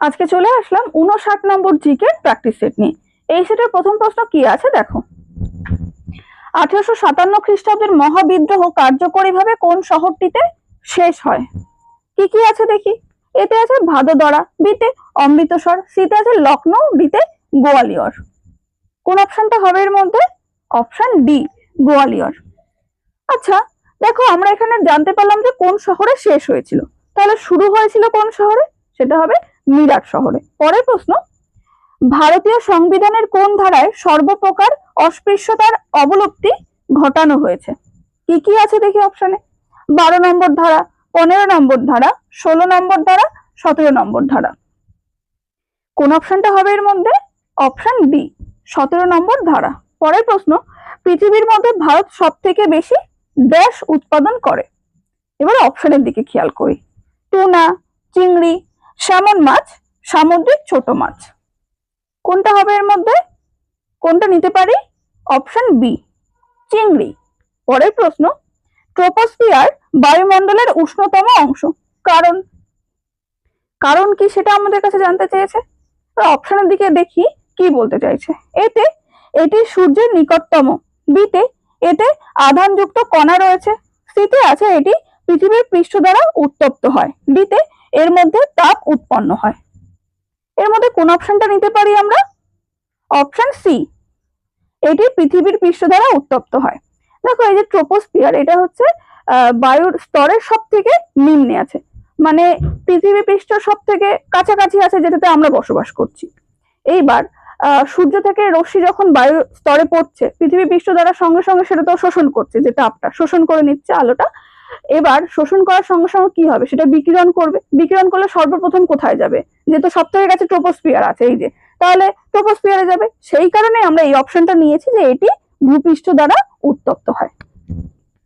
আজকে চলে আসলাম 59 নম্বর GK practice set নিয়ে। এই সেটের প্রথম প্রশ্ন কি আছে দেখো। 1857 খ্রিস্টাব্দের মহাবিদ্রোহ কার্যকরীভাবে কোন শহরটিতে শেষ হয়? কি কি আছে দেখি। এতে আছে ভাদোদরা, বিতে অমৃতসর, সিতে আছে লখনৌ, ডিতে গোয়ালিয়র। কোন অপশনটা হবে এর মধ্যে? Option D, Gwalior. আচ্ছা দেখো, আমরা এখানে জানতে পারলাম যে কোন শহরে শেষ হয়েছিল, তাহলে শুরু হয়েছিল কোন শহরে? সেটা হবে মিরাট শহরে। পরের প্রশ্ন, ভারতীয় সংবিধানের কোন ধারায় সর্বপ্রকার অস্পৃশ্যতার অবলুপ্তি ঘটানো হয়েছে? কি কি আছে দেখি অপশনে। 12 নম্বর ধারা, 15 নম্বর ধারা, 16 নম্বর ধারা, 17 নম্বর ধারা। কোন অপশনটা হবে এর মধ্যে? অপশন ডি, 17 নম্বর ধারা। পরের প্রশ্ন, পৃথিবীর মধ্যে ভারত সব থেকে বেশি ড্যাশ উৎপাদন করে? এবার অপশনের দিকে খেয়াল করি। টুনা, চিংড়ি, স্যামন মাছ, সামুদ্রিক ছোট মাছ। কোনটা হবে এর মধ্যে? কোনটা নিতে পারি? অপশন বি, চিংড়ি। পরের প্রশ্ন, ট্রপোস্ফিয়ার বায়ুমণ্ডলের উষ্ণতম অংশ। কারণ কারণ কি সেটা আমাদের কাছে জানতে চেয়েছে। অপশনের দিকে দেখি কি বলতে চাইছে। এতে এটি সূর্যের নিকটতম, বিতে এতে আধানযুক্ত কণা রয়েছে, সিতে আছে এটি পৃথিবীর পৃষ্ঠ দ্বারা উত্তপ্ত হয়, ডিতে এর মধ্যে তাপ উৎপন্ন হয়। এর মধ্যে কোন অপশনটা নিতে পারি আমরা? অপশন সি, এটি পৃথিবীর পৃষ্ঠ দ্বারা উত্তপ্ত হয়। দেখো, এই যে ট্রপোস্ফিয়ার, এটা হচ্ছে বায়ুর স্তরের সব থেকে নিম্নে আছে, মানে পৃথিবী পৃষ্ঠ সব থেকে কাছাকাছি আছে যেটাতে আমরা বসবাস করছি। এইবার সূর্য থেকে রশ্মি যখন বায়ু স্তরে পড়ছে, পৃথিবী পৃষ্ঠ দ্বারা সঙ্গে সঙ্গে সেটা তো শোষণ করছে, যে তাপটা শোষণ করে নিচ্ছে আলোটা। এবার শোষণ করার সঙ্গে সঙ্গে কি হবে? সেটা বিকিরণ করবে। বিকিরণ করলে সর্বপ্রথম কোথায় যাবে? যেহেতু সব থেকে কাছে ট্রপোস্ফিয়ার আছে, এই যে, তাহলে ট্রপোস্ফিয়ারে যাবে। সেই কারণে আমরা এই অপশনটা নিয়েছি যে এটি ভূপৃষ্ঠ দ্বারা উত্তপ্ত হয়।